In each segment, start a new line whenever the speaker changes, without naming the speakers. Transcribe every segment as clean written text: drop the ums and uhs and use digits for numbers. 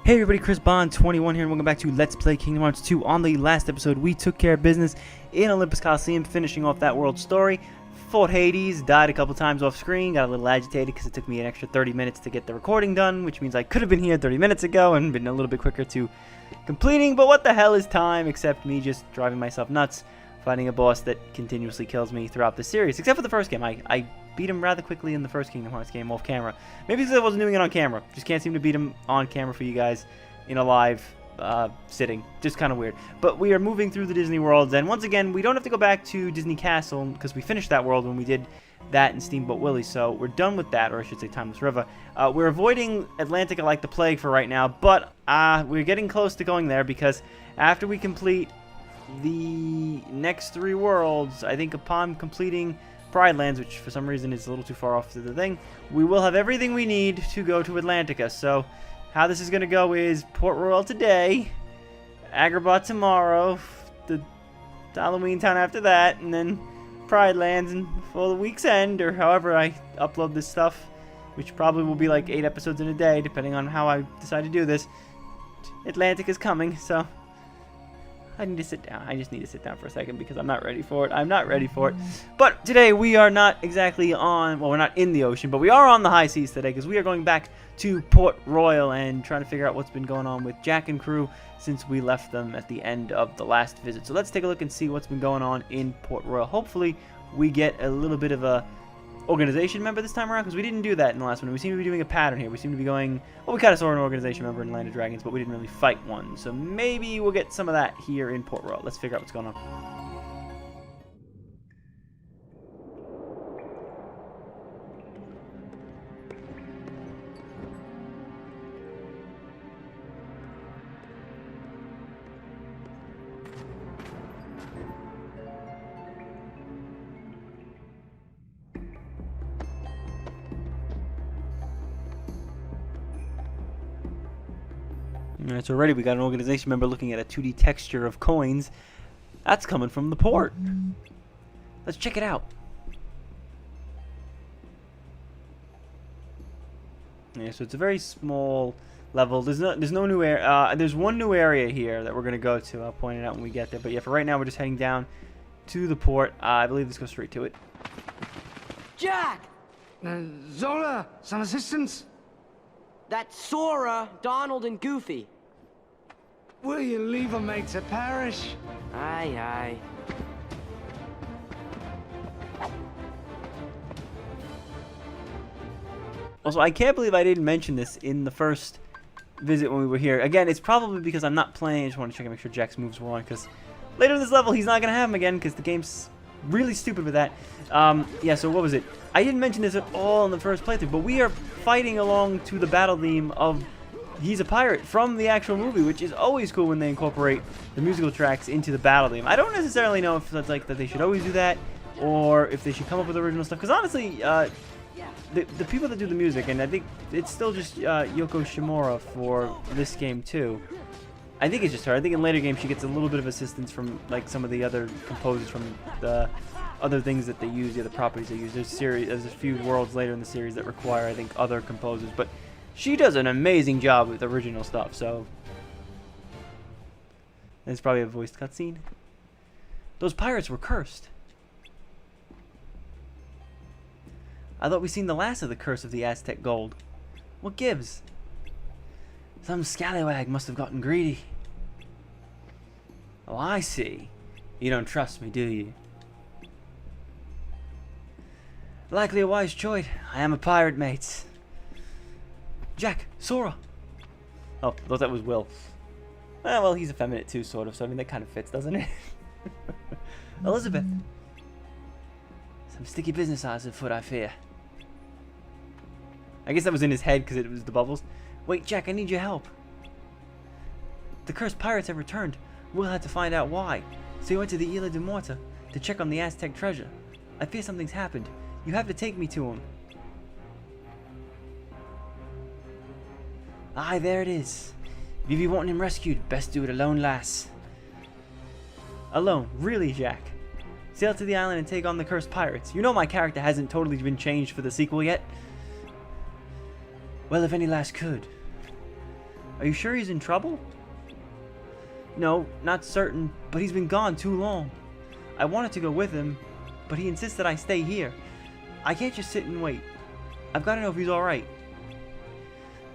Hey everybody, Chris Bond 21 here, and welcome back to Let's Play Kingdom Hearts 2. On the last episode, we took care of business in Olympus Coliseum, finishing off that world story. Fought Hades, died a couple times off screen, got a little agitated because it took me an extra 30 minutes to get the recording done, which means I could have been here 30 minutes ago and been a little bit quicker to completing, but what the hell is time except me just driving myself nuts, fighting a boss that continuously kills me throughout the series, except for the first game. I beat him rather quickly in the first Kingdom Hearts game off camera. Maybe because I wasn't doing it on camera. Just can't seem to beat him on camera for you guys in a live sitting. Just kind of weird. But we are moving through the Disney worlds, and once again, we don't have to go back to Disney Castle because we finished that world when we did that in Steamboat Willie, so we're done with that, or I should say Timeless River. We're avoiding Atlantica like the plague for right now, but we're getting close to going there because after we complete the next 3 worlds, I think upon completing Pride Lands, which for some reason is a little too far off to the thing, we will have everything we need to go to Atlantica. So how this is going to go is Port Royal today, Agrabah tomorrow, the Halloween Town after that, and then Pride Lands and for the week's end, or however I upload this stuff, which probably will be like 8 episodes in a day, depending on how I decide to do this. Atlantica's coming, so I need to sit down. I just need to sit down for a second because I'm not ready for it. I'm not ready for it. But today we are not exactly on, well, we're not in the ocean, but we are on the high seas today because we are going back to Port Royal and trying to figure out what's been going on with Jack and crew since we left them at the end of the last visit. So let's take a look and see what's been going on in Port Royal. Hopefully we get a little bit of a organization member this time around, because we didn't do that in the last one. We seem to be doing a pattern here. We seem to be going, well, we kind of saw an organization member in Land of Dragons, but we didn't really fight one. So maybe we'll get some of that here in Port Royal. Let's figure out what's going on. Alright, so already we got an organization member looking at a 2D texture of coins. That's coming from the port. Let's check it out. Yeah, so it's a very small level. There's no new area. There's one new area here that we're gonna go to. I'll point it out when we get there. But yeah, for right now we're just heading down to the port. I believe this goes straight to it.
Jack!
Zola, some assistance?
That's Sora, Donald, and Goofy.
Will you leave a mate to perish?
Aye, aye.
Also, I can't believe I didn't mention this in the first visit when we were here. Again, it's probably because I'm not playing. I just want to check and make sure Jack's moves were on, because later in this level, he's not going to have them again, because the game's really stupid with that. Yeah, so what was it? I didn't mention this at all in the first playthrough, but we are fighting along to the battle theme of He's a Pirate from the actual movie, which is always cool when they incorporate the musical tracks into the battle theme. I don't necessarily know if that's like that they should always do that, or if they should come up with original stuff, because honestly, the people that do the music, and I think it's still just Yoko Shimura for this game too. I think it's just her. I think in later games she gets a little bit of assistance from like some of the other composers from the other things that they use, the other properties they use. There's a few worlds later in the series that require, I think, other composers, but she does an amazing job with original stuff. So it's probably a voiced cutscene. Those pirates were cursed. I thought we'd seen the last of the curse of the Aztec gold. What gives? Some scallywag must have gotten greedy. Oh, I see. You don't trust me, do you? Likely a wise choice. I am a pirate, mates. Jack, Sora. Oh, thought that was Will. Well, he's effeminate too, sort of, so I mean, that kind of fits, doesn't it? Elizabeth. Some sticky business eyes afoot, I fear. I guess that was in his head because it was the bubbles. Wait, Jack, I need your help. The cursed pirates have returned. We'll have to find out why. So he went to the Isla de Muerta to check on the Aztec treasure. I fear something's happened. You have to take me to him. Aye, there it is. If you be wanting him rescued, best do it alone, lass. Alone? Really, Jack? Sail to the island and take on the cursed pirates. You know my character hasn't totally been changed for the sequel yet. Well, if any lass could. Are you sure he's in trouble? No, not certain, but he's been gone too long. I wanted to go with him, but he insists that I stay here. I can't just sit and wait. I've got to know if he's alright.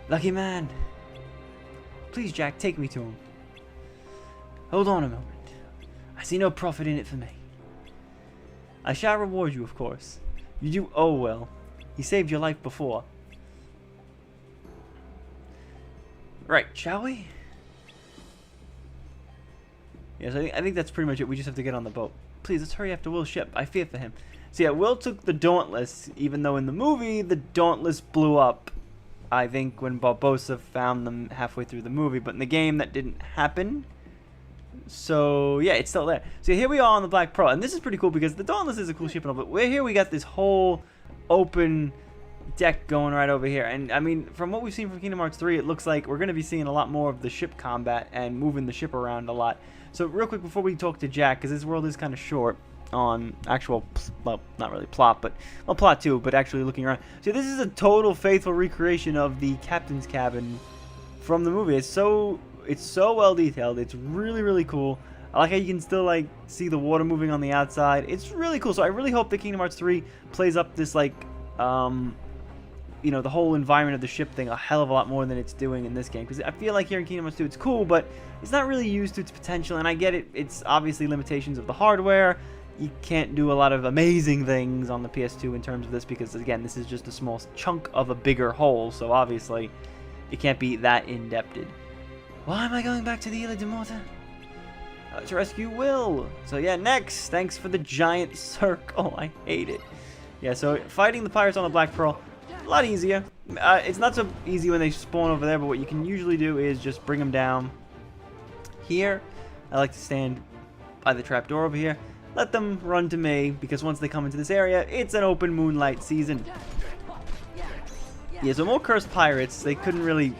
Lucky man. Please, Jack, take me to him. Hold on a moment. I see no profit in it for me. I shall reward you, of course. You do oh well. He saved your life before. Right, shall we? Yes, I think that's pretty much it. We just have to get on the boat. Please, let's hurry after Will's ship. I fear for him. So yeah, Will took the Dauntless, even though in the movie, the Dauntless blew up, I think, when Barbossa found them halfway through the movie. But in the game, that didn't happen. So yeah, it's still there. So here we are on the Black Pearl. And this is pretty cool because the Dauntless is a cool ship and all, but we're here, we got this whole open deck going right over here. And I mean, from what we've seen from Kingdom Hearts 3, it looks like we're going to be seeing a lot more of the ship combat and moving the ship around a lot. So real quick before we talk to Jack, because this world is kind of short on actual, well, not really plot, but, well, plot too, but actually looking around. So this is a total faithful recreation of the captain's cabin from the movie. It's so well detailed. It's really, really cool. I like how you can still, like, see the water moving on the outside. It's really cool. So I really hope that Kingdom Hearts 3 plays up this, like, you know, the whole environment of the ship thing a hell of a lot more than it's doing in this game. Because I feel like here in Kingdom Hearts 2 it's cool, but it's not really used to its potential. And I get it. It's obviously limitations of the hardware. You can't do a lot of amazing things on the PS2 in terms of this because, again, this is just a small chunk of a bigger whole. So obviously, it can't be that in-depthed. Why am I going back to the Isla de Morta? To rescue Will. So yeah, next. Thanks for the giant circle. I hate it. Yeah, so fighting the pirates on the Black Pearl, a lot easier. It's not so easy when they spawn over there, but what you can usually do is just bring them down here. I like to stand by the trapdoor over here. Let them run to me, because once they come into this area, it's an open moonlight season. Yeah, so more cursed pirates. They couldn't really,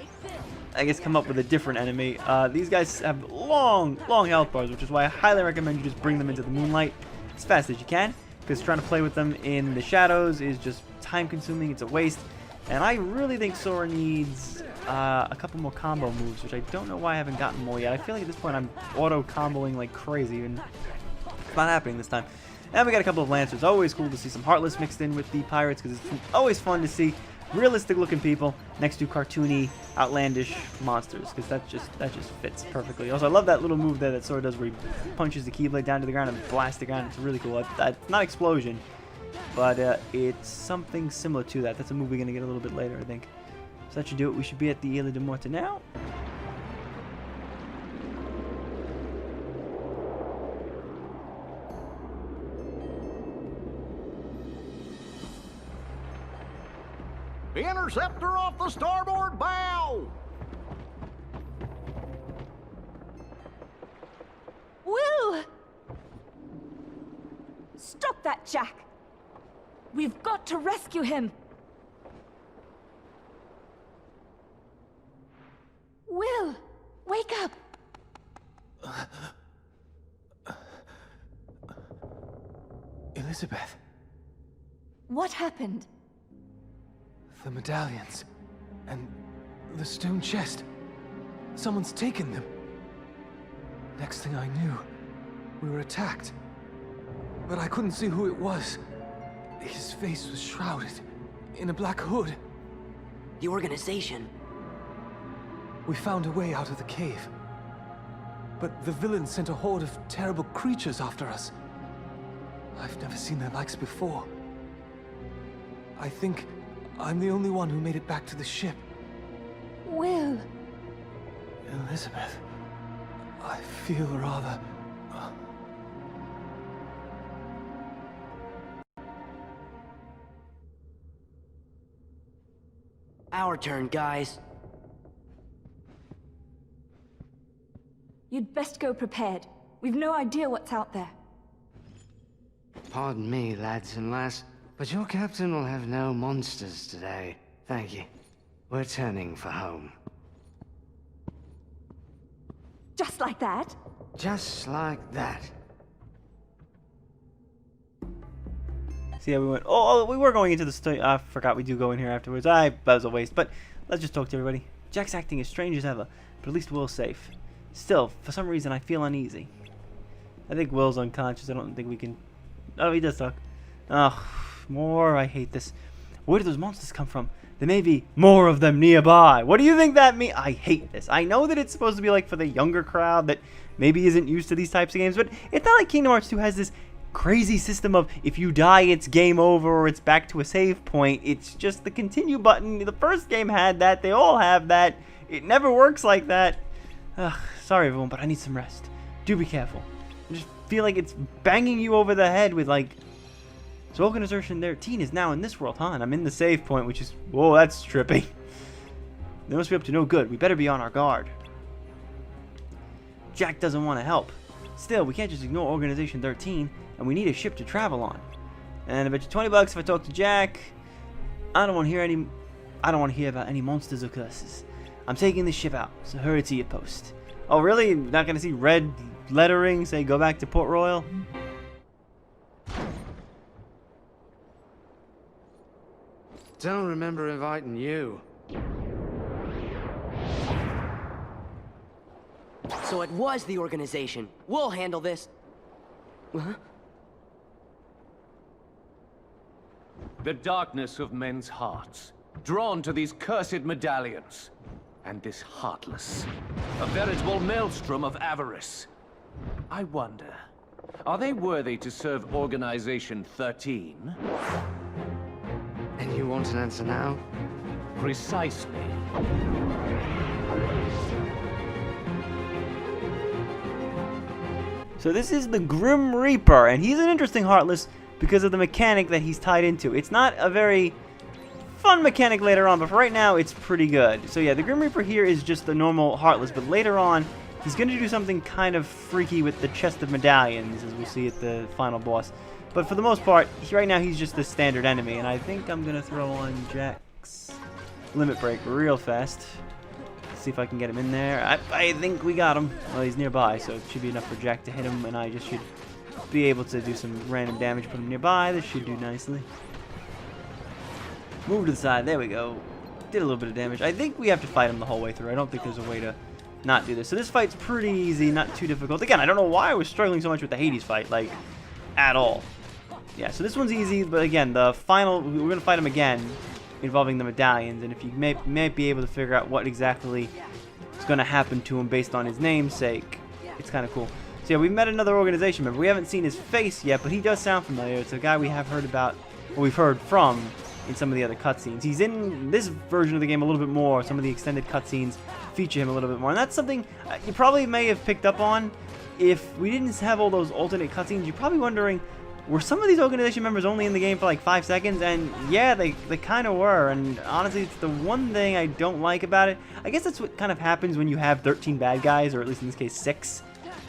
I guess, come up with a different enemy. These guys have long health bars, which is why I highly recommend you just bring them into the moonlight as fast as you can, because trying to play with them in the shadows is just time consuming. It's a waste. And I really think Sora needs a couple more combo moves, which I don't know why I haven't gotten more yet. I feel like at this point I'm auto-comboing like crazy, and it's not happening this time. And we got a couple of Lancers. Always cool to see some Heartless mixed in with the pirates, because it's always fun to see realistic looking people next to cartoony, outlandish monsters, because that just fits perfectly. Also, I love that little move there that Sora does where he punches the Keyblade down to the ground and blasts the ground. It's really cool. It's not explosion, but it's something similar to that. That's a move we're going to get a little bit later, I think. So that should do it. We should be at the Isla de Morta now.
Interceptor off the starboard bow!
Will! Stop that, Jack! We've got to rescue him! Will! Wake up!
Elizabeth.
What happened?
The medallions. And the stone chest. Someone's taken them. Next thing I knew, we were attacked. But I couldn't see who it was. His face was shrouded in a black hood.
The organization.
We found a way out of the cave. But the villains sent a horde of terrible creatures after us. I've never seen their likes before. I think I'm the only one who made it back to the ship.
Will!
Elizabeth, I feel rather...
Our turn, guys.
You'd best go prepared. We've no idea what's out there.
Pardon me, lads and lass, but your captain will have no monsters today. Thank you. We're turning for home.
Just like that?
Just like that.
So yeah, we went. Oh, we were going into the. I forgot we do go in here afterwards. That was a waste. But let's just talk to everybody. Jack's acting as strange as ever, but at least Will's safe. Still, for some reason, I feel uneasy. I think Will's unconscious. I don't think we can... Oh, he does talk. Ugh, more. I hate this. Where do those monsters come from? There may be more of them nearby. What do you think that means? I hate this. I know that it's supposed to be like for the younger crowd that maybe isn't used to these types of games, but it's not like Kingdom Hearts 2 has this crazy system of if you die, it's game over or it's back to a save point. It's just the continue button. The first game had that. They all have that. It never works like that. Ugh, sorry everyone, but I need some rest. Do be careful. I just feel like it's banging you over the head with like... So Organization 13 is now in this world, huh? And I'm in the save point, which is... Whoa, that's trippy. They must be up to no good. We better be on our guard. Jack doesn't want to help. Still, we can't just ignore Organization 13, and we need a ship to travel on. And I bet you $20 if I talk to Jack. I don't want to hear about any monsters or curses. I'm taking this ship out, so hurry to your post. Oh, really? Not gonna see red lettering say go back to Port Royal?
Don't remember inviting you.
So it was the organization. We'll handle this. Huh?
The darkness of men's hearts, drawn to these cursed medallions. And this Heartless, a veritable maelstrom of avarice. I wonder, are they worthy to serve Organization 13?
And you want an answer now?
Precisely.
So this is the Grim Reaper, and he's an interesting Heartless because of the mechanic that he's tied into. It's not a very fun mechanic later on, but for right now, it's pretty good. So yeah, the Grim Reaper here is just the normal Heartless, but later on, he's going to do something kind of freaky with the chest of medallions, as we see at the final boss. But for the most part, right now, he's just the standard enemy, and I think I'm going to throw on Jack's Limit Break real fast. See if I can get him in there. I think we got him. Well, he's nearby, so it should be enough for Jack to hit him, and I just should be able to do some random damage, put him nearby. This should do nicely. Move to the side. There we go. Did a little bit of damage. I think we have to fight him the whole way through. I don't think there's a way to not do this. So this fight's pretty easy, not too difficult. Again, I don't know why I was struggling so much with the Hades fight, like, at all. Yeah, so this one's easy, but again, the final, we're going to fight him again, involving the medallions, and if you may be able to figure out what exactly is going to happen to him based on his namesake, it's kind of cool. So yeah, we've met another organization member. We haven't seen his face yet, but he does sound familiar. It's a guy we have heard about, or we've heard from in some of the other cutscenes. He's in this version of the game a little bit more. Some of the extended cutscenes feature him a little bit more, and that's something you probably may have picked up on. If we didn't have all those alternate cutscenes, you're probably wondering, were some of these organization members only in the game for like 5 seconds? And yeah, they kind of were, and honestly, it's the one thing I don't like about it. I guess that's what kind of happens when you have 13 bad guys, or at least in this case 6,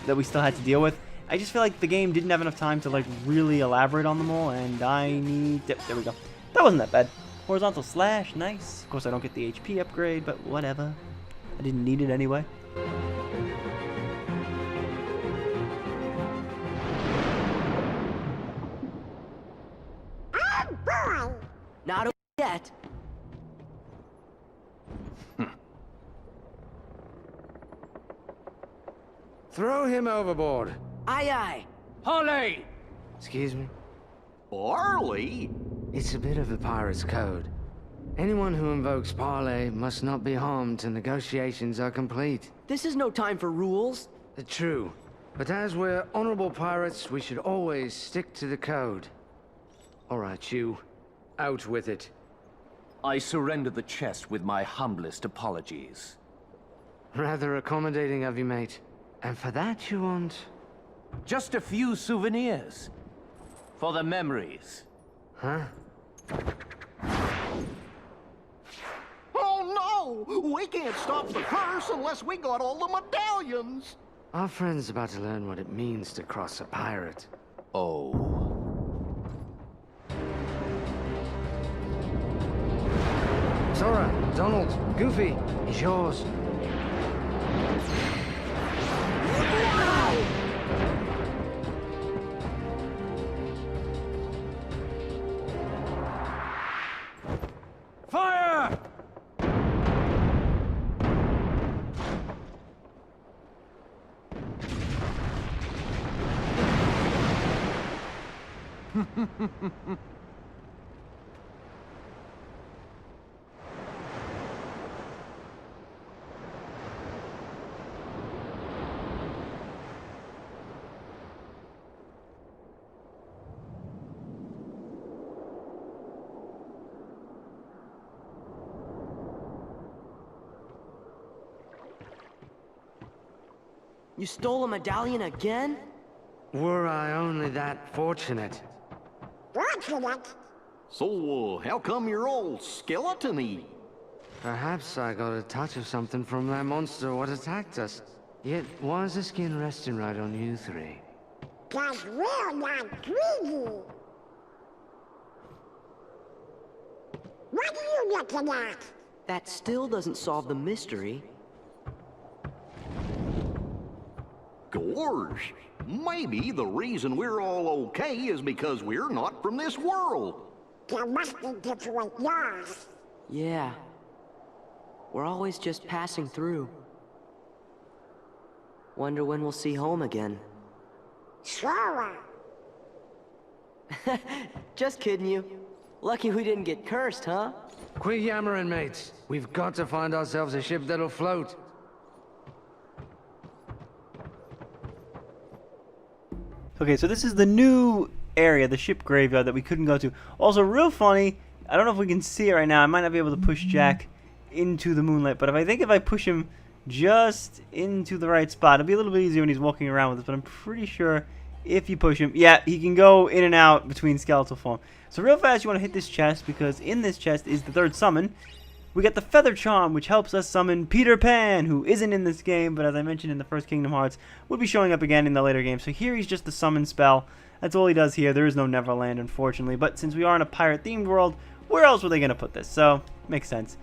that we still had to deal with. I just feel like the game didn't have enough time to like really elaborate on them all, and I need... There we go. That wasn't that bad. Horizontal slash, nice. Of course, I don't get the HP upgrade, but whatever. I didn't need it anyway.
Not over yet.
Throw him overboard.
Aye, aye.
Holly!
Excuse me?
Barley?
It's a bit of the pirate's code. Anyone who invokes parley must not be harmed till negotiations are complete.
This is no time for rules.
True. But as we're honorable pirates, we should always stick to the code. Alright, you. Out with it.
I surrender the chest with my humblest apologies.
Rather accommodating of you, mate. And for that you want...
Just a few souvenirs. For the memories.
Huh?
Oh no! We can't stop the curse unless we got all the medallions!
Our friend's about to learn what it means to cross a pirate.
Oh.
Sora, Donald, Goofy, it's yours.
Fire!
You stole a medallion again?
Were I only that fortunate.
So, how come you're all skeleton-y?
Perhaps I got a touch of something from that monster what attacked us. Yet, was the skin resting right on you three?
'Cause we're not greedy. What are you looking at?
That still doesn't solve the mystery.
Gorge, maybe the reason we're all okay is because we're not from this world.
There must be different laws.
Yeah. We're always just passing through. Wonder when we'll see home again.
Sora.
Just kidding you. Lucky we didn't get cursed, huh?
Quit yammering, mates. We've got to find ourselves a ship that'll float.
Okay, so this is the new area, the ship graveyard that we couldn't go to. Also, real funny, I don't know if we can see it right now. I might not be able to push Jack into the moonlight, but if I push him just into the right spot, it'll be a little bit easier when he's walking around with us, but I'm pretty sure if you push him, yeah, he can go in and out between skeletal form. So real fast, you want to hit this chest, because in this chest is the third summon. We got the Feather Charm, which helps us summon Peter Pan, who isn't in this game, but as I mentioned in the first Kingdom Hearts, would be showing up again in the later games. So here he's just the summon spell. That's all he does here. There is no Neverland, unfortunately. But since we are in a pirate-themed world, where else were they going to put this? So, makes sense.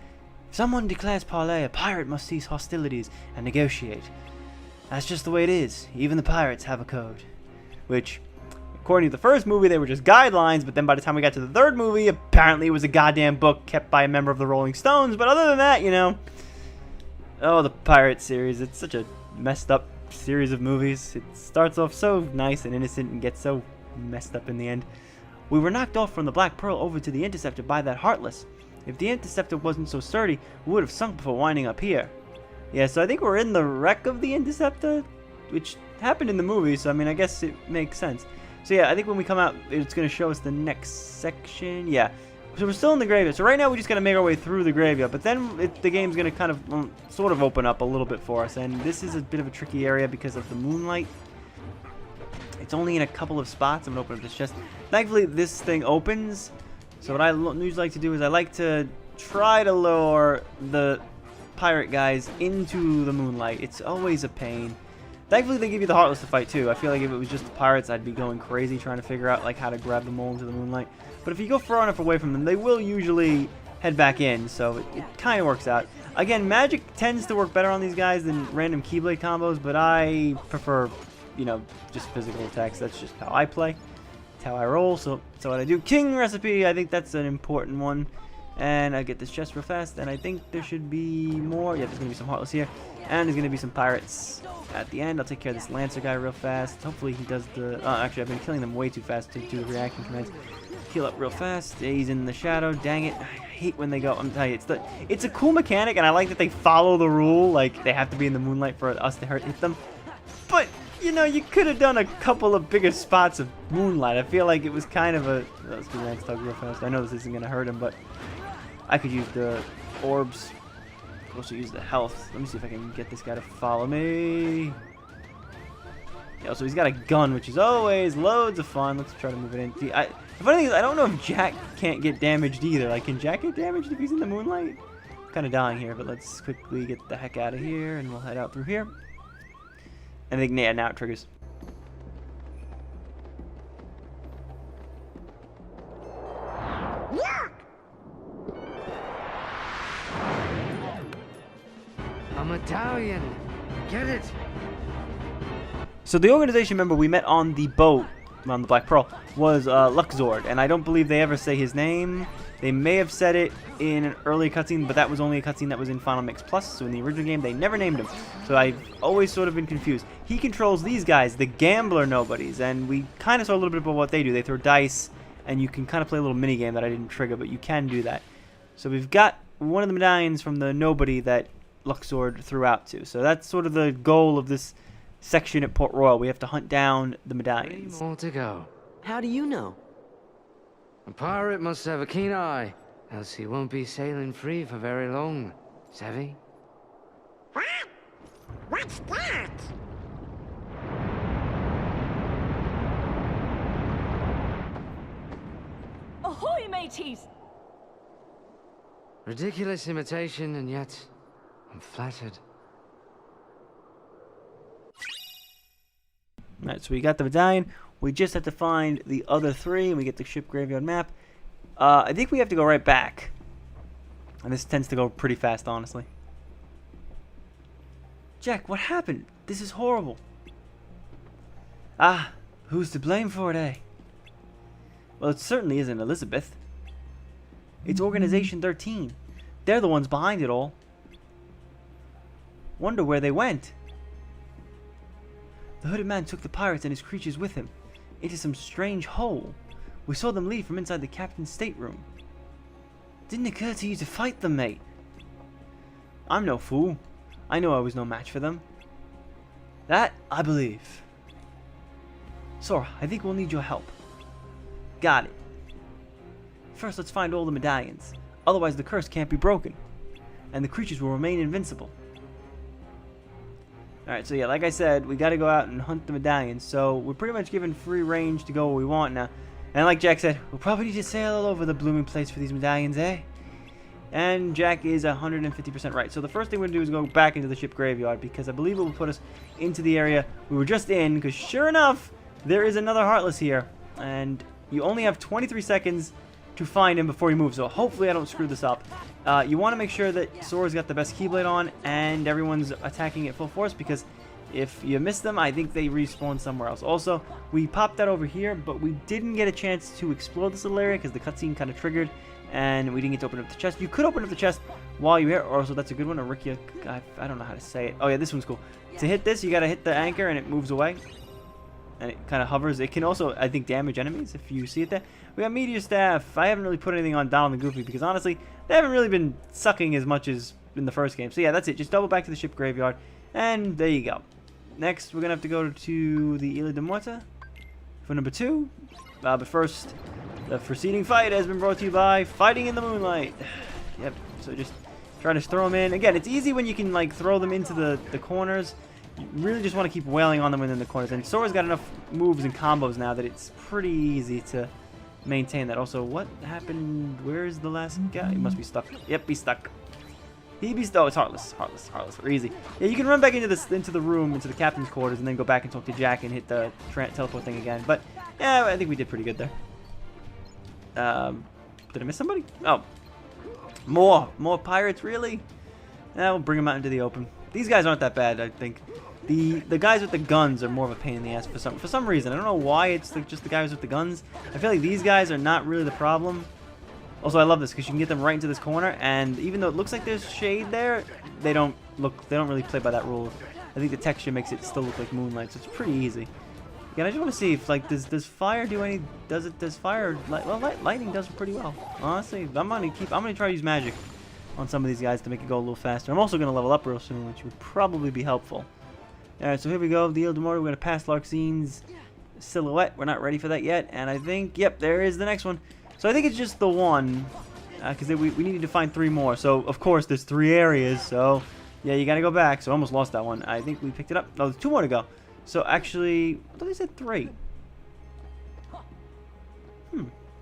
If someone declares parley, a pirate must cease hostilities and negotiate. That's just the way it is. Even the pirates have a code. Which, according to the first movie, they were just guidelines, but then by the time we got to the third movie, apparently it was a goddamn book kept by a member of the Rolling Stones. But other than that, you know, oh, the pirate series, it's such a messed up series of movies. It starts off so nice and innocent and gets so messed up in the end. We were knocked off from the Black Pearl over to the Interceptor by that Heartless. If the Interceptor wasn't so sturdy, we would have sunk before winding up here. Yeah, so I think we're in the wreck of the Interceptor, which happened in the movie, so I mean, I guess it makes sense. So yeah, I think when we come out, it's going to show us the next section. Yeah, so we're still in the graveyard. So right now, we just got to make our way through the graveyard. But then the game's going to kind of sort of open up a little bit for us. And this is a bit of a tricky area because of the moonlight. It's only in a couple of spots. I'm going to open up this chest. Thankfully, this thing opens. So what I usually like to do is I like to try to lure the pirate guys into the moonlight. It's always a pain. Thankfully, they give you the Heartless to fight, too. I feel like if it was just the pirates, I'd be going crazy trying to figure out like how to grab them all into the moonlight. But if you go far enough away from them, they will usually head back in, so it kind of works out. Again, magic tends to work better on these guys than random Keyblade combos, but I prefer, you know, just physical attacks. That's just how I play. That's how I roll, so what I do. King recipe, I think that's an important one. And I get this chest real fast, and I think there should be more. Yeah, there's going to be some Heartless here. And there's going to be some pirates at the end. I'll take care of this Lancer guy real fast. Hopefully he does the... actually, I've been killing them way too fast to do the reaction commands. Heal up real fast. He's in the shadow. Dang it. I hate when they go... I'm telling you, it's a cool mechanic, and I like that they follow the rule. Like, they have to be in the moonlight for us to hit them. But, you know, you could have done a couple of bigger spots of moonlight. I feel like it was kind of a... Let's do Lance Tug real fast. I know this isn't going to hurt him, but I could use the orbs. Also use the health. Let me see if I can get this guy to follow me. Yeah, so he's got a gun, which is always loads of fun. Let's try to move it in. The funny thing is, I don't know if Jack can't get damaged either. Like, can Jack get damaged if he's in the moonlight? I'm kind of dying here, but let's quickly get the heck out of here, and we'll head out through here. And I think, yeah, now it triggers.
A medallion! Get it!
So the organization member we met on the boat, on the Black Pearl, was Luxord, and I don't believe they ever say his name. They may have said it in an early cutscene, but that was only a cutscene that was in Final Mix Plus. So in the original game, they never named him. So I've always sort of been confused. He controls these guys, the gambler nobodies, and we kind of saw a little bit about what they do. They throw dice, and you can kind of play a little mini game that I didn't trigger, but you can do that. So we've got one of the medallions from the nobody that Luxord threw out to. So that's sort of the goal of this section at Port Royal. We have to hunt down the medallions.
3 more to go.
How do you know?
A pirate must have a keen eye, else he won't be sailing free for very long. Savvy?
What? What's that?
Ahoy, mateys!
Ridiculous imitation, and yet I'm flattered.
Alright, so we got the medallion. We just have to find the other 3, and we get the ship graveyard map. I think we have to go right back. And this tends to go pretty fast, honestly. Jack, what happened? This is horrible. Ah, who's to blame for it, eh? Well, it certainly isn't Elizabeth. It's Organization 13. They're the ones behind it all. Wonder where they went. The hooded man took the pirates and his creatures with him into some strange hole. We saw them leave from inside the captain's stateroom. Didn't occur to you to fight them, mate. I'm no fool. I know I was no match for them. That I believe. Sora, I think we'll need your help. Got it. First, let's find all the medallions. Otherwise, the curse can't be broken, and the creatures will remain invincible. Alright, so yeah, like I said, we gotta go out and hunt the medallions, so we're pretty much given free range to go where we want now. And like Jack said, we'll probably need to sail all over the blooming place for these medallions, eh? And Jack is 150% right. So the first thing we're gonna do is go back into the ship graveyard, because I believe it will put us into the area we were just in, because sure enough, there is another Heartless here. And you only have 23 seconds to find him before he moves, so hopefully I don't screw this up. You want to make sure that Sora's got the best Keyblade on and everyone's attacking at full force, because if you miss them, I think they respawn somewhere else. Also, we popped that over here, but we didn't get a chance to explore this little area because the cutscene kind of triggered, and we didn't get to open up the chest. You could open up the chest while you're here, or so that's a good one. Arikia, I don't know how to say it. Oh yeah, this one's cool. To hit this, you got to hit the anchor and it moves away. And it kind of hovers. It can also, I think, damage enemies if you see it there. We got Meteor Staff. I haven't really put anything on Donald and Goofy because, honestly, they haven't really been sucking as much as in the first game. So, yeah, that's it. Just double back to the ship graveyard. And there you go. Next, we're going to have to go to the Isla de Muerta for number 2. But first, the preceding fight has been brought to you by Fighting in the Moonlight. Yep, so just try to throw them in. Again, it's easy when you can, like, throw them into the corners. You really just want to keep wailing on them within the corners. And Sora's got enough moves and combos now that it's pretty easy to maintain that. Also, what happened? Where is the last guy? He must be stuck. Yep, he's stuck. He be stuck. Oh, it's Heartless. Heartless. We're easy. Yeah, you can run back into the room, into the captain's quarters, and then go back and talk to Jack and hit the teleport thing again. But yeah, I think we did pretty good there. Did I miss somebody? Oh, more pirates, really? Yeah, we'll bring them out into the open. These guys aren't that bad, I think. The guys with the guns are more of a pain in the ass for some reason. I don't know why it's just the guys with the guns. I feel like these guys are not really the problem. Also, I love this because you can get them right into this corner, and even though it looks like there's shade there, they don't really play by that rule. I think the texture makes it still look like moonlight, so it's pretty easy. Again, I just want to see if, like, does fire do any? Does fire? Lightning does pretty well. Honestly, I'm gonna try to use magic on some of these guys to make it go a little faster. I'm also gonna level up real soon, which would probably be helpful. Alright, so here we go, the Ile de Morta. We're going to pass Larxine's silhouette. We're not ready for that yet. And I think, yep, there is the next one. So I think it's just the one. Because we needed to find 3 more. So, of course, there's 3 areas. So, yeah, you got to go back. So I almost lost that one. I think we picked it up. No, there's 2 more to go. So, actually, I thought they said 3.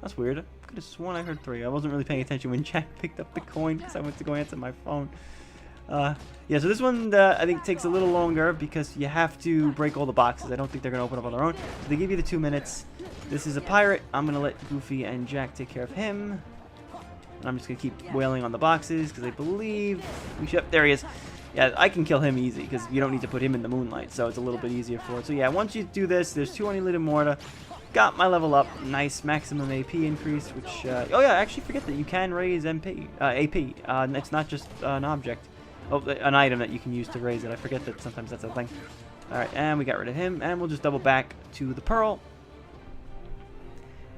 That's weird. I could have sworn I heard 3. I wasn't really paying attention when Jack picked up the coin because I went to go answer my phone. Yeah, so this one I think takes a little longer because you have to break all the boxes. I don't think they're going to open up on their own. So they give you the 2 minutes. This is a pirate. I'm going to let Goofy and Jack take care of him. And I'm just going to keep wailing on the boxes because I believe we should... There he is. Yeah, I can kill him easy because you don't need to put him in the moonlight. So it's a little bit easier for it. So yeah, once you do this, there's 2 on Isla de Morta. got my level up. Nice maximum AP increase, which... oh yeah, I actually forget that you can raise AP. It's not just an object. Oh, an item that you can use to raise it. I forget that sometimes that's a thing. Alright, and we got rid of him. And we'll just double back to the Pearl.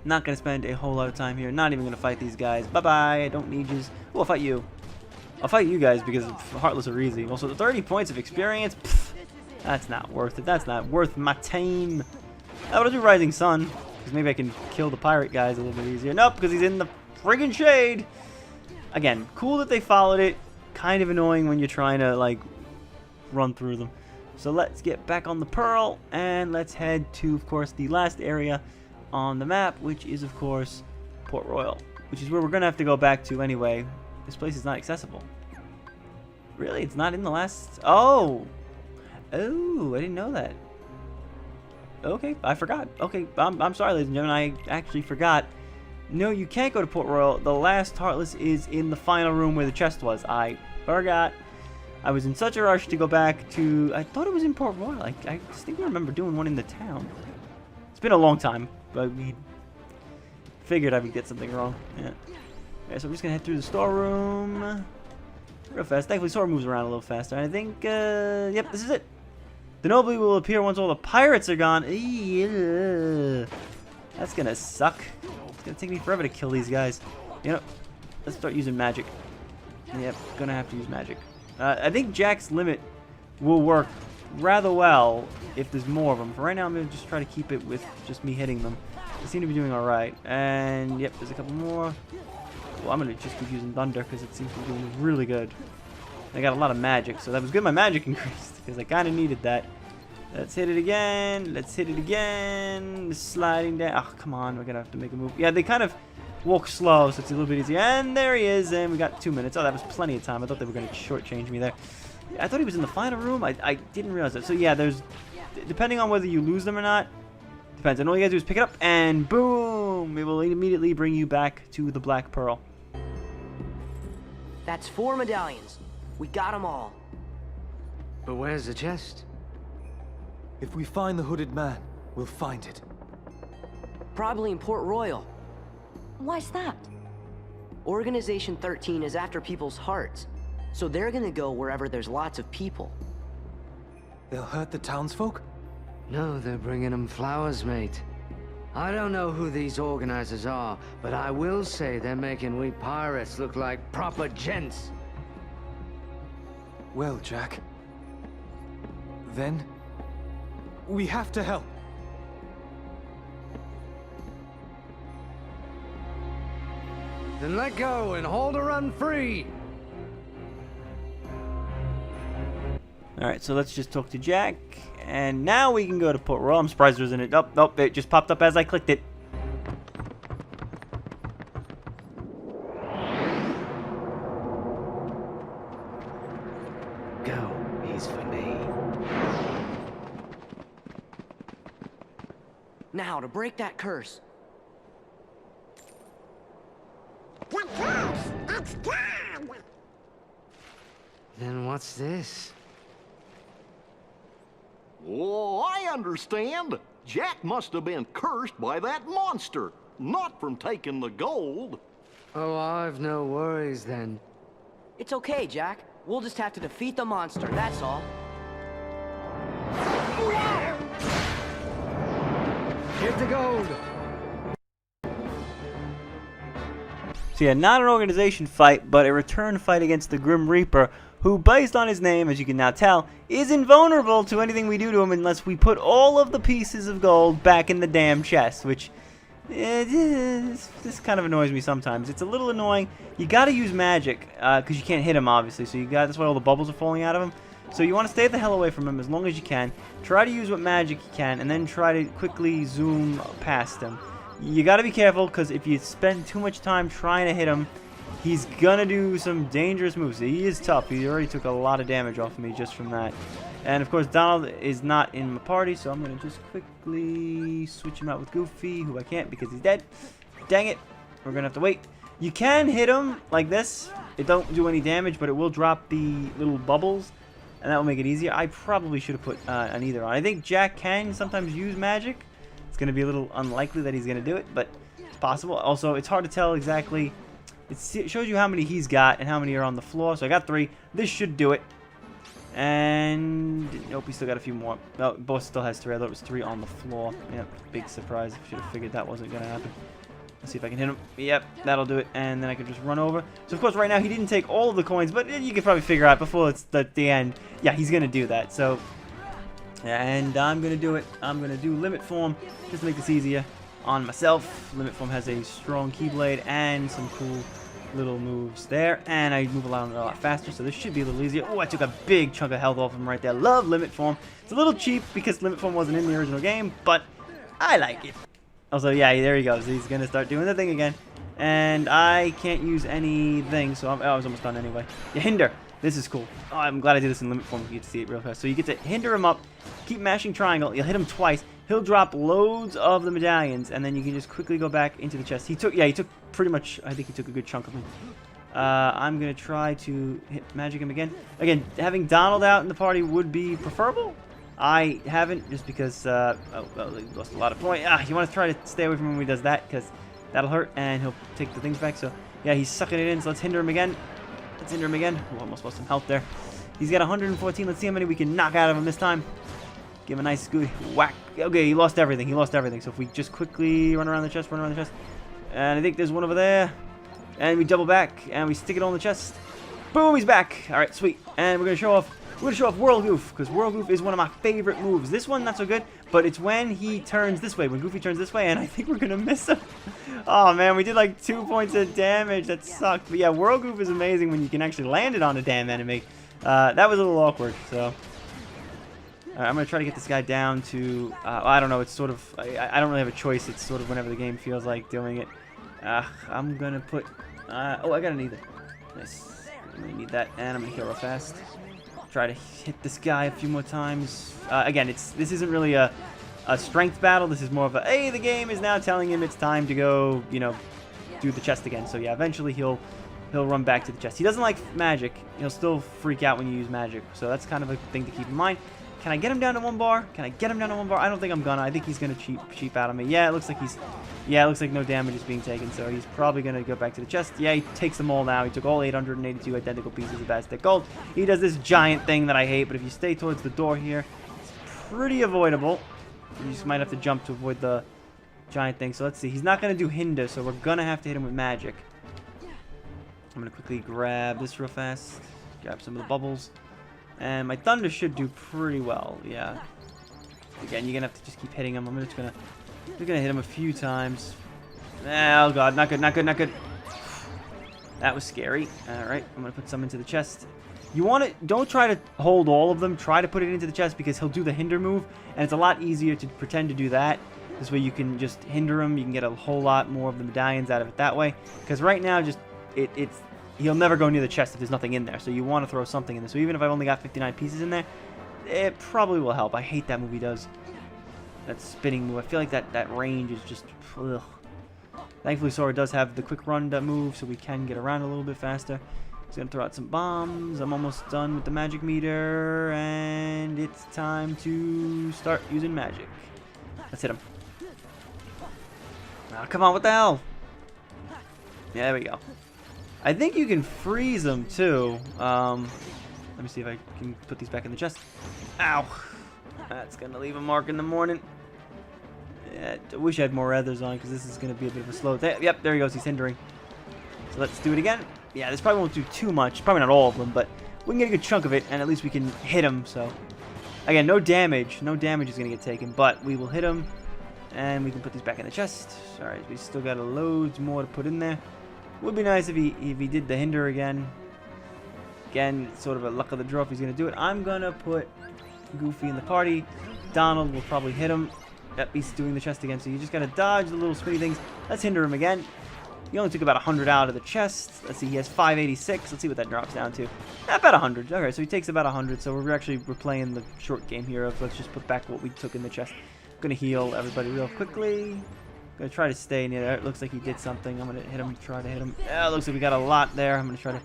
Not going to spend a whole lot of time here. Not even going to fight these guys. Bye-bye. I don't need yous. Oh, I'll fight you. I'll fight you guys because Heartless are easy. Also, the 30 points of experience. Pff, that's not worth it. That's not worth my time. I would do Rising Sun, because maybe I can kill the pirate guys a little bit easier. Nope, because he's in the friggin' shade. Again, cool that they followed it. Kind of annoying when you're trying to, like, run through them. So let's get back on the Pearl, and let's head to, of course, the last area on the map, which is, of course, Port Royal, which is where we're going to have to go back to anyway. This place is not accessible. Really? It's not in the last... Oh! Oh, I didn't know that. Okay, I forgot. Okay, I'm sorry, ladies and gentlemen. I actually forgot. No, you can't go to Port Royal. The last Heartless is in the final room where the chest was. I forgot. I was in such a rush to go back to... I thought it was in Port Royal. I distinctly remember doing one in the town. It's been a long time, but we figured I would get something wrong. Yeah. Okay, so we're just going to head through the storeroom real fast. Thankfully, Sora moves around a little faster. I think, yep, this is it. The Nobly will appear once all the pirates are gone. Eee, that's going to suck. It's going to take me forever to kill these guys. You know, let's start using magic. Yep, going to have to use magic. I think Jack's limit will work rather well if there's more of them. For right now, I'm going to just try to keep it with just me hitting them. They seem to be doing alright. And, yep, there's a couple more. Well, I'm going to just keep using Thunder because it seems to be doing really good. I got a lot of magic, so that was good my magic increased because I kind of needed that. Let's hit it again. Let's hit it again. Sliding down. Oh, come on. We're going to have to make a move. Yeah, they kind of walk slow, so it's a little bit easier. And there he is, and we got 2 minutes. Oh, that was plenty of time. I thought they were going to shortchange me there. I thought he was in the final room. I didn't realize that. So, yeah, there's... Depending on whether you lose them or not, depends. And all you gotta do is pick it up, and boom! It will immediately bring you back to the Black Pearl.
That's 4 medallions. We got them all.
But where's the chest?
If we find the hooded man, we'll find it.
Probably in Port Royal.
Why's that?
Organization 13 is after people's hearts, so they're gonna go wherever there's lots of people.
They'll hurt the townsfolk?
No, they're bringing them flowers, mate. I don't know who these organizers are, but I will say they're making we pirates look like proper gents.
Well, Jack. Then... we have to help.
Then let go and hold her run free!
Alright, so let's just talk to Jack. And now we can go to Port Royal. I'm surprised there isn't it. Oh, nope, it just popped up as I clicked it.
Go, he's for me.
Now, to break that curse.
The curse! It's gone!
Then what's this?
Oh, I understand. Jack must have been cursed by that monster, not from taking the gold.
Oh, I've no worries then.
It's okay, Jack. We'll just have to defeat the monster, that's all.
Get the gold!
So yeah, not an organization fight, but a return fight against the Grim Reaper, who, based on his name, as you can now tell, is invulnerable to anything we do to him unless we put all of the pieces of gold back in the damn chest, which this kind of annoys me sometimes. It's a little annoying. You gotta use magic, because you can't hit him, obviously, so that's why all the bubbles are falling out of him. So you want to stay the hell away from him as long as you can. Try to use what magic you can, and then try to quickly zoom past him. You gotta be careful, because if you spend too much time trying to hit him, he's gonna do some dangerous moves. He is tough. He already took a lot of damage off of me just from that. And of course, Donald is not in my party, so I'm gonna just quickly switch him out with Goofy, who I can't because he's dead. Dang it. We're gonna have to wait. You can hit him like this. It don't do any damage, but it will drop the little bubbles, and that will make it easier. I probably should have put an either on. I think Jack can sometimes use magic. It's It's going to be a little unlikely that he's going to do it, but it's possible. Also, it's hard to tell exactly. It shows you how many he's got and how many are on the floor. So I got 3. This should do it. And nope, he still got a few more. Oh, boss still has 3. I thought it was 3 on the floor. Yep, big surprise. Should have figured that wasn't going to happen. Let's see if I can hit him. Yep, that'll do it. And then I can just run over. So, of course, right now he didn't take all of the coins, but you can probably figure out before it's the end. Yeah, he's going to do that. So, and I'm going to do it. I'm going to do limit form just to make this easier on myself. Limit form has a strong keyblade and some cool little moves there. And I move around a lot faster, so this should be a little easier. Oh, I took a big chunk of health off him right there. Love limit form. It's a little cheap because limit form wasn't in the original game, but I like it. Also, yeah, there he goes. He's going to start doing the thing again. And I can't use anything, so I was almost done anyway. Yeah, hinder. This is cool. Oh, I'm glad I did this in limit form. You get to see it real fast. So you get to hinder him up, keep mashing triangle. You'll hit him twice. He'll drop loads of the medallions, and then you can just quickly go back into the chest. He took pretty much, I think he took a good chunk of them. I'm going to try to hit magic him again. Again, having Donald out in the party would be preferable. I haven't, just because, well, he lost a lot of points. You want to try to stay away from him when he does that, because that'll hurt, and he'll take the things back. So, yeah, he's sucking it in, so let's hinder him again. Let's hinder him again. Oh, almost lost some health there. He's got 114. Let's see how many we can knock out of him this time. Give him a nice good whack. Okay, he lost everything. He lost everything. So if we just quickly run around the chest, and I think there's one over there. And we double back, and we stick it on the chest. Boom, he's back. All right, sweet. And we're going to show off Whirl Goof, because Whirl Goof is one of my favorite moves. This one, not so good, but it's when he turns this way, when Goofy turns this way, and I think we're going to miss him. Oh, man, we did like 2 points of damage. That sucked. But yeah, Whirl Goof is amazing when you can actually land it on a damn enemy. That was a little awkward, so. All right, I'm going to try to get this guy down to, I don't know, it's sort of, I don't really have a choice. It's sort of whenever the game feels like doing it. I'm going to put, oh, I got an either. Nice. I'm going to need that, and I'm going to heal real fast. Try to hit this guy a few more times. Again, this isn't really a strength battle. This is more of a, hey, the game is now telling him it's time to go, you know, do the chest again. So yeah, eventually he'll run back to the chest. He doesn't like magic. He'll still freak out when you use magic. So that's kind of a thing to keep in mind. Can I get him down to 1 bar? Can I get him down to 1 bar? I don't think I'm gonna. I think he's gonna cheap out of me. Yeah, it looks like it looks like no damage is being taken. So he's probably gonna go back to the chest. Yeah, he takes them all now. He took all 882 identical pieces of Aztec gold. He does this giant thing that I hate, but if you stay towards the door here, it's pretty avoidable. You just might have to jump to avoid the giant thing. So let's see. He's not gonna do hinder, so we're gonna have to hit him with magic. I'm gonna quickly grab this real fast. Grab some of the bubbles. And my thunder should do pretty well, yeah. Again, you're gonna have to just keep hitting him. I'm just gonna hit him a few times. Oh god, not good, not good, not good. That was scary. Alright, I'm gonna put some into the chest. You want to, don't try to hold all of them. Try to put it into the chest because he'll do the hinder move. And it's a lot easier to pretend to do that. This way you can just hinder him. You can get a whole lot more of the medallions out of it that way. Because right now, just he'll never go near the chest if there's nothing in there. So you want to throw something in there. So even if I've only got 59 pieces in there, it probably will help. I hate that move he does. That spinning move. I feel like that range is just, ugh. Thankfully, Sora does have the quick run move, so we can get around a little bit faster. He's going to throw out some bombs. I'm almost done with the magic meter, and it's time to start using magic. Let's hit him. Oh, come on, what the hell? Yeah, there we go. I think you can freeze them, too. Let me see if I can put these back in the chest. Ow. That's going to leave a mark in the morning. Yeah, I wish I had more others on, because this is going to be a bit of a slow... Yep, there he goes. He's hindering. So let's do it again. Yeah, this probably won't do too much. Probably not all of them, but we can get a good chunk of it, and at least we can hit him, so... Again, no damage. No damage is going to get taken, but we will hit him, and we can put these back in the chest. Alright, we still got loads more to put in there. Would be nice if he did the hinder again. Again, it's sort of a luck of the draw if he's going to do it. I'm going to put Goofy in the party. Donald will probably hit him. Yep, he's doing the chest again, so you just got to dodge the little spinny things. Let's hinder him again. He only took about 100 out of the chest. Let's see, he has 586. Let's see what that drops down to. About 100. Okay, so he takes about 100. So we're playing the short game here of let's just put back what we took in the chest. I'm going to heal everybody real quickly. I'm going to try to stay near there. It looks like he did something. I'm going to hit him, try to hit him. Yeah, it looks like we got a lot there. I'm going to try to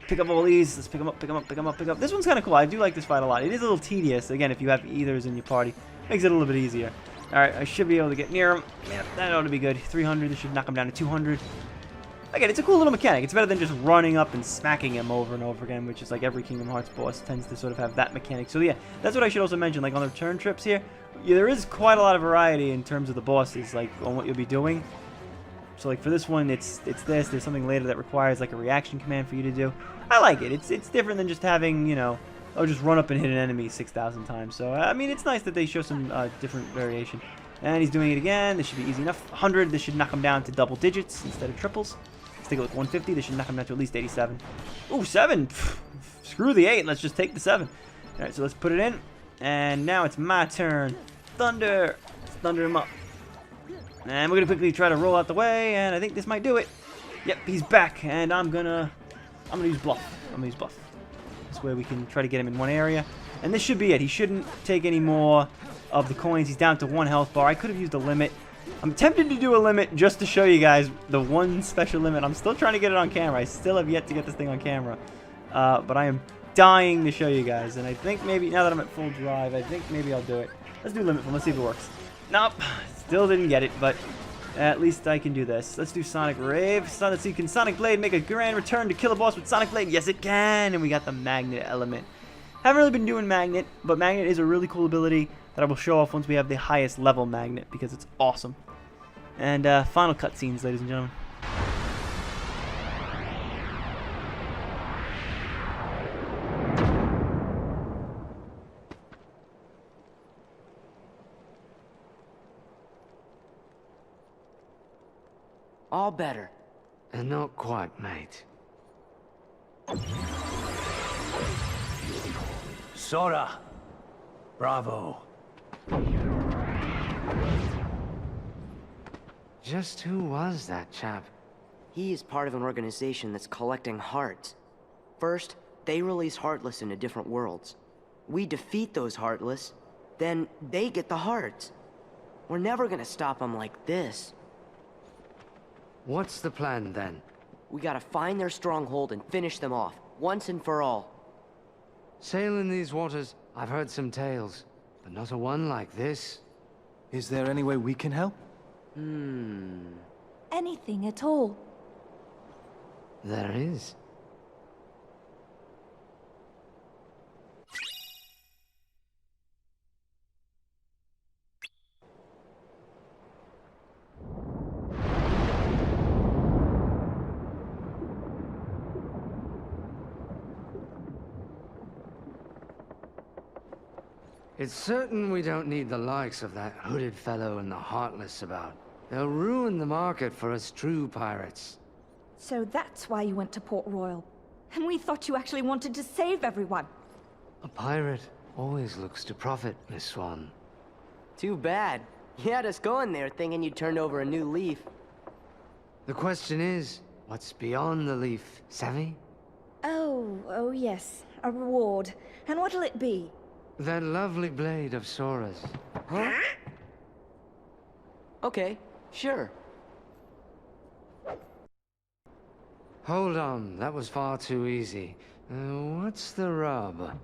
pick up all these. Let's pick them up, pick them up, pick them up, pick up. This one's kind of cool. I do like this fight a lot. It is a little tedious. Again, if you have ethers in your party, makes it a little bit easier. Alright, I should be able to get near him. Yeah, that ought to be good. 300, this should knock him down to 200. Again, it's a cool little mechanic. It's better than just running up and smacking him over and over again, which is like every Kingdom Hearts boss tends to sort of have that mechanic. So yeah, that's what I should also mention. Like on the return trips here, there is quite a lot of variety in terms of the bosses, like on what you'll be doing. So like for this one, it's this. There's something later that requires like a reaction command for you to do. I like it. It's different than just having, you know, oh, just run up and hit an enemy 6,000 times. So I mean, it's nice that they show some different variation. And he's doing it again. This should be easy enough. 100. This should knock him down to double digits instead of triples. Let's take a look. 150. This should knock him down to at least 87. Ooh, 7. Screw the 8. Let's just take the 7. All right, so let's put it in. And now it's my turn. Thunder. Let's thunder him up. And we're gonna quickly try to roll out the way, and I think this might do it. Yep, he's back, and I'm gonna use bluff. I'm gonna use bluff. This way we can try to get him in one area, and this should be it. He shouldn't take any more of the coins. He's down to 1 health bar. I could have used a limit. I'm tempted to do a limit just to show you guys the one special limit. I'm still trying to get it on camera. I still have yet to get this thing on camera, but I am dying to show you guys. And I think maybe now that I'm at full drive, I think maybe I'll do it. Let's do limit one. Let's see if it works. Nope, still didn't get it, but at least I can do this. Let's do Sonic Rave. So let's see, can Sonic Blade make a grand return to kill a boss with Sonic Blade? Yes, it can, and we got the Magnet element. Haven't really been doing Magnet, but Magnet is a really cool ability that I will show off once we have the highest level Magnet, because it's awesome. And final cutscenes, ladies and gentlemen.
All better.
And not quite, mate.
Sora! Bravo!
Just who was that chap?
He is part of an organization that's collecting hearts. First, they release Heartless into different worlds. We defeat those Heartless, then they get the hearts. We're never gonna stop them like this.
What's the plan, then?
We gotta find their stronghold and finish them off, once and for all.
Sailing these waters, I've heard some tales, but not a one like this.
Is there any way we can help?
Anything at all.
There is. It's certain we don't need the likes of that hooded fellow and the Heartless about. They'll ruin the market for us true pirates.
So that's why you went to Port Royal. And we thought you actually wanted to save everyone.
A pirate always looks to profit, Miss Swan.
Too bad. You had us going there thinking you turned over a new leaf.
The question is, what's beyond the leaf, savvy?
Oh yes. A reward. And what'll it be?
That lovely blade of Sora's.
Huh? Okay, sure.
Hold on, that was far too easy. What's the rub?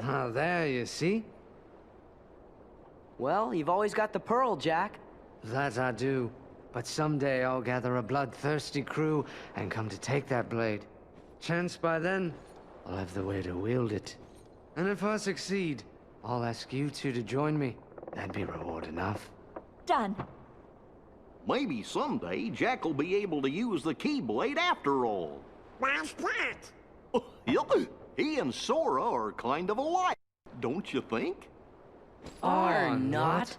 Ah, there, you see?
Well, you've always got the pearl, Jack.
That I do. But someday I'll gather a bloodthirsty crew and come to take that blade. Chance by then, I'll have the way to wield it. And if I succeed, I'll ask you two to join me. That'd be reward enough.
Done.
Maybe someday Jack will be able to use the Keyblade after all.
Why's that?
Yep, he and Sora are kind of alike, don't you think?
Are not.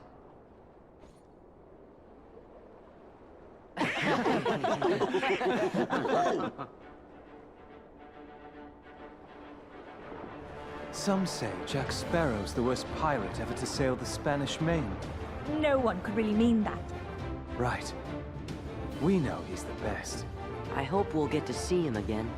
Some say Jack Sparrow's the worst pirate ever to sail the Spanish Main.
No one could really mean that.
Right. We know he's the best.
I hope we'll get to see him again.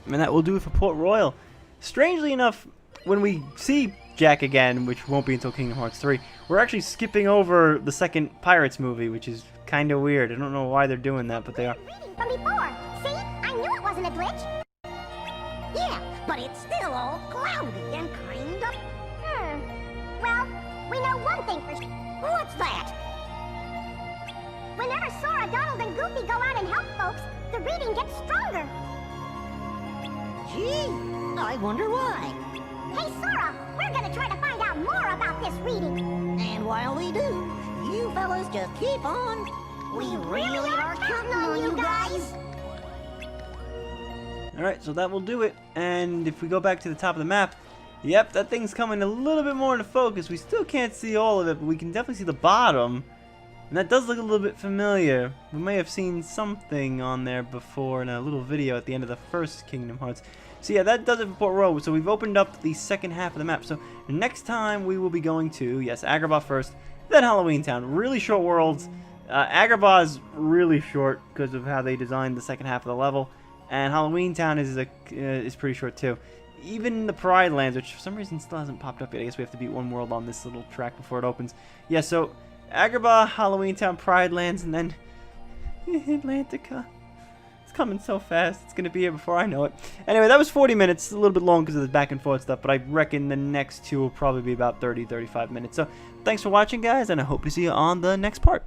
And that will do it for Port Royal. Strangely enough, when we see Jack again, which won't be until Kingdom Hearts 3. We're actually skipping over the second Pirates movie, which is kind of weird. I don't know why they're doing that, but they are.
Reading from before. See? I knew it wasn't a glitch. Yeah, but it's still all cloudy and kind of... Well, we know one thing for sure. What's that? Whenever Sora, Donald, and Goofy go out and help folks, the reading gets stronger. Gee, I wonder why. Hey, Sora, we're gonna try to find out more about this reading. And while we do, you fellas just keep on. We really are counting on you guys.
Alright, so that will do it. And if we go back to the top of the map, yep, that thing's coming a little bit more into focus. We still can't see all of it, but we can definitely see the bottom. And that does look a little bit familiar. We may have seen something on there before in a little video at the end of the first Kingdom Hearts. So yeah, that does it for Port Royal. So we've opened up the second half of the map. So next time we will be going to, yes, Agrabah first, then Halloween Town. Really short worlds. Agrabah is really short because of how they designed the second half of the level. And Halloween Town is pretty short too. Even the Pride Lands, which for some reason still hasn't popped up yet. I guess we have to beat one world on this little track before it opens. Yeah, so Agrabah, Halloween Town, Pride Lands, and then Atlantica. It's coming so fast. It's going to be here before I know it. Anyway, that was 40 minutes. A little bit long because of the back and forth stuff, but I reckon the next two will probably be about 30-35 minutes. So thanks for watching, guys, and I hope to see you on the next part.